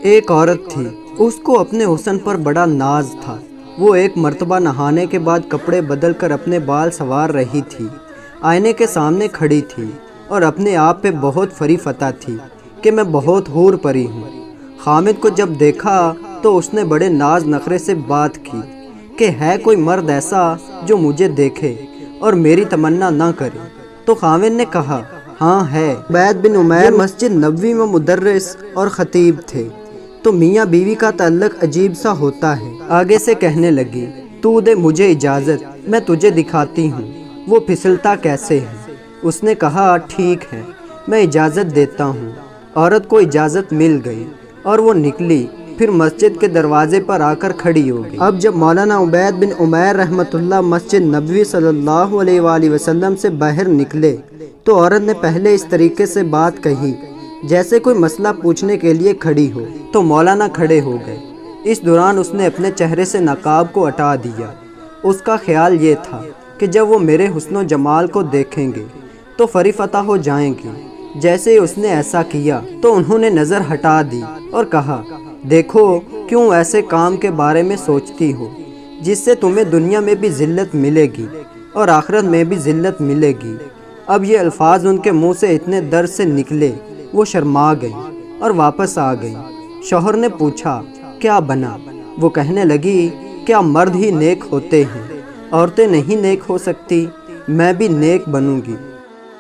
ایک عورت تھی، اس کو اپنے حسن پر بڑا ناز تھا۔ وہ ایک مرتبہ نہانے کے بعد کپڑے بدل کر اپنے بال سنوار رہی تھی، آئینے کے سامنے کھڑی تھی اور اپنے آپ پہ بہت فری فتح تھی کہ میں بہت حور پری ہوں۔ حامد کو جب دیکھا تو اس نے بڑے ناز نخرے سے بات کی کہ ہے کوئی مرد ایسا جو مجھے دیکھے اور میری تمنا نہ کرے؟ تو حامد نے کہا ہاں ہے، عبید بن عمیر مسجد نبوی میں مدرس اور خطیب تھے، تو میاں بیوی کا تعلق عجیب سا ہوتا ہے۔ آگے سے کہنے لگی تو دے مجھے اجازت، میں تجھے دکھاتی ہوں وہ پھسلتا کیسے ہے۔ اس نے کہا ٹھیک ہے، میں اجازت دیتا ہوں۔ عورت کو اجازت مل گئی اور وہ نکلی، پھر مسجد کے دروازے پر آ کر کھڑی ہو گئی۔ اب جب مولانا عبید بن عمیر رحمۃ اللہ مسجد نبوی صلی اللہ علیہ وآلہ وسلم سے باہر نکلے تو عورت نے پہلے اس طریقے سے بات کہی جیسے کوئی مسئلہ پوچھنے کے لیے کھڑی ہو، تو مولانا کھڑے ہو گئے۔ اس دوران اس نے اپنے چہرے سے نقاب کو ہٹا دیا۔ اس کا خیال یہ تھا کہ جب وہ میرے حسن و جمال کو دیکھیں گے تو فری فتح ہو جائیں گے۔ جیسے ہی اس نے ایسا کیا تو انہوں نے نظر ہٹا دی اور کہا دیکھو کیوں ایسے کام کے بارے میں سوچتی ہو جس سے تمہیں دنیا میں بھی ذلت ملے گی اور آخرت میں بھی ذلت ملے گی۔ اب یہ الفاظ ان کے منہ سے اتنے درد سے نکلے وہ شرما گئی اور واپس آ گئی۔ شوہر نے پوچھا کیا بنا؟ وہ کہنے لگی کیا مرد ہی نیک ہوتے ہیں، عورتیں نہیں نیک ہو سکتی؟ میں بھی نیک بنوں گی۔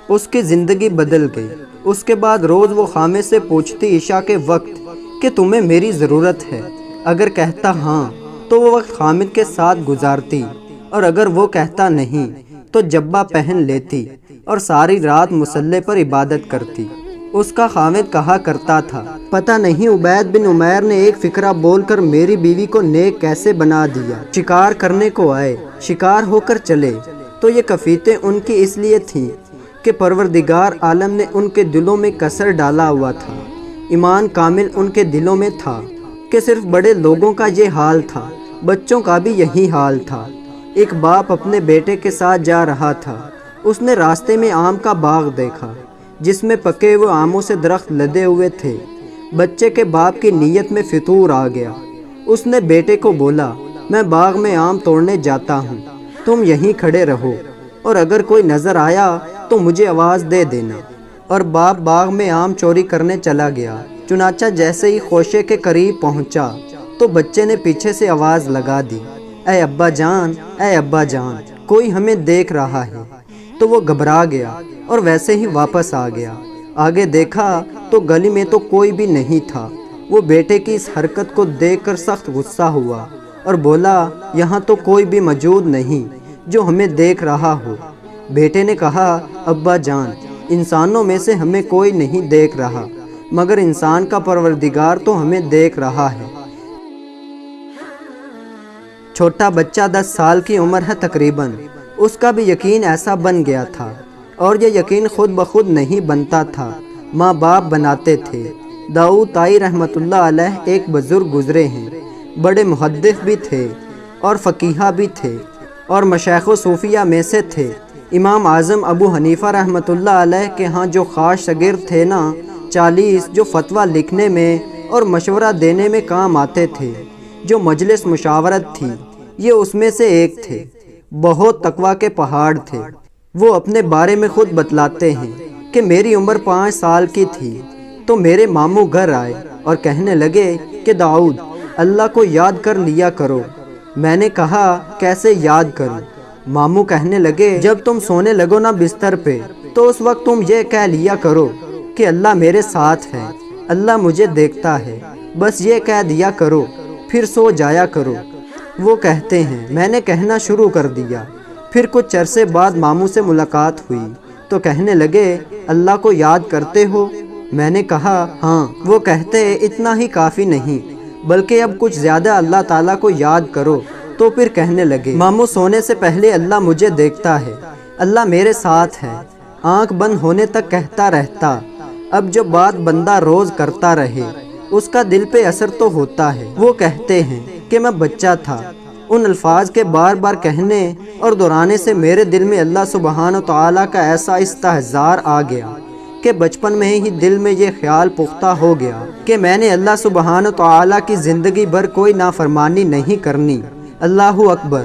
اس کی زندگی بدل گئی۔ اس کے بعد روز وہ خامے سے پوچھتی عشاء کے وقت کہ تمہیں میری ضرورت ہے؟ اگر کہتا ہاں تو وہ وقت حامد کے ساتھ گزارتی، اور اگر وہ کہتا نہیں تو جبہ پہن لیتی اور ساری رات مصلی پر عبادت کرتی۔ اس کا حامد کہا کرتا تھا پتہ نہیں عبید بن عمیر نے ایک فکرہ بول کر میری بیوی کو نیک کیسے بنا دیا۔ شکار کرنے کو آئے، شکار ہو کر چلے، تو یہ کفیتیں ان کی اس لیے تھیں کہ پروردگار عالم نے ان کے دلوں میں کثر ڈالا ہوا تھا۔ ایمان کامل ان کے دلوں میں تھا کہ صرف بڑے لوگوں کا یہ حال تھا، بچوں کا بھی یہی حال تھا۔ ایک باپ اپنے بیٹے کے ساتھ جا رہا تھا۔ اس نے راستے میں آم کا باغ دیکھا جس میں پکے ہوئے آموں سے درخت لدے ہوئے تھے۔ بچے کے باپ کی نیت میں فطور آ گیا۔ اس نے بیٹے کو بولا میں باغ میں آم توڑنے جاتا ہوں، تم یہیں کھڑے رہو اور اگر کوئی نظر آیا تو مجھے آواز دے دینا۔ اور باپ باغ میں آم چوری کرنے چلا گیا۔ چنانچہ جیسے ہی خوشے کے قریب پہنچا تو بچے نے پیچھے سے آواز لگا دی اے ابا جان، اے ابا جان، کوئی ہمیں دیکھ رہا ہے۔ تو وہ گھبرا گیا اور ویسے ہی واپس آ گیا۔ آگے دیکھا تو گلی میں تو کوئی بھی نہیں تھا۔ وہ بیٹے کی اس حرکت کو دیکھ کر سخت غصہ ہوا اور بولا یہاں تو کوئی بھی موجود نہیں جو ہمیں دیکھ رہا ہو۔ بیٹے نے کہا ابا جان، انسانوں میں سے ہمیں کوئی نہیں دیکھ رہا، مگر انسان کا پروردگار تو ہمیں دیکھ رہا ہے۔ چھوٹا بچہ 10 سال کی عمر ہے تقریباً، اس کا بھی یقین ایسا بن گیا تھا، اور یہ یقین خود بخود نہیں بنتا تھا، ماں باپ بناتے تھے۔ داؤد طائی رحمۃ اللہ علیہ ایک بزرگ گزرے ہیں، بڑے محدث بھی تھے اور فقیہ بھی تھے اور مشائخ و صوفیہ میں سے تھے۔ امام اعظم ابو حنیفہ رحمۃ اللہ علیہ کے ہاں جو خاص شاگرد تھے نا 40، جو فتویٰ لکھنے میں اور مشورہ دینے میں کام آتے تھے، جو مجلس مشاورت تھی، یہ اس میں سے ایک تھے۔ بہت تقویٰ کے پہاڑ تھے۔ وہ اپنے بارے میں خود بتلاتے ہیں کہ میری عمر 5 سال کی تھی تو میرے ماموں گھر آئے اور کہنے لگے کہ داؤد اللہ کو یاد کر لیا کرو۔ میں نے کہا کیسے یاد کروں؟ ماموں کہنے لگے جب تم سونے لگو نا بستر پہ تو اس وقت تم یہ کہہ لیا کرو کہ اللہ میرے ساتھ ہے، اللہ مجھے دیکھتا ہے، بس یہ کہہ دیا کرو، پھر سو جایا کرو۔ وہ کہتے ہیں میں نے کہنا شروع کر دیا۔ پھر کچھ عرصے بعد ماموں سے ملاقات ہوئی تو کہنے لگے اللہ کو یاد کرتے ہو؟ میں نے کہا ہاں۔ وہ کہتے اتنا ہی کافی نہیں بلکہ اب کچھ زیادہ اللہ تعالیٰ کو یاد کرو۔ تو پھر کہنے لگے ماموں سونے سے پہلے اللہ مجھے دیکھتا ہے، اللہ میرے ساتھ ہے، آنکھ بند ہونے تک کہتا رہتا۔ اب جو بات بندہ روز کرتا رہے اس کا دل پہ اثر تو ہوتا ہے۔ وہ کہتے ہیں کہ میں بچہ تھا، ان الفاظ کے بار بار کہنے اور دہرانے سے میرے دل میں اللہ سبحانہ و تعالیٰ کا ایسا استحضار آ گیا کہ بچپن میں ہی دل میں یہ خیال پختہ ہو گیا کہ میں نے اللہ سبحانہ تعالیٰ کی زندگی بھر کوئی نافرمانی نہیں کرنی۔ اللہ اکبر۔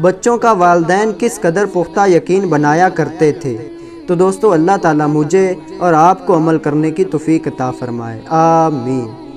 بچوں کا والدین کس قدر پختہ یقین بنایا کرتے تھے۔ تو دوستو اللہ تعالیٰ مجھے اور آپ کو عمل کرنے کی توفیق عطا فرمائے، آمین۔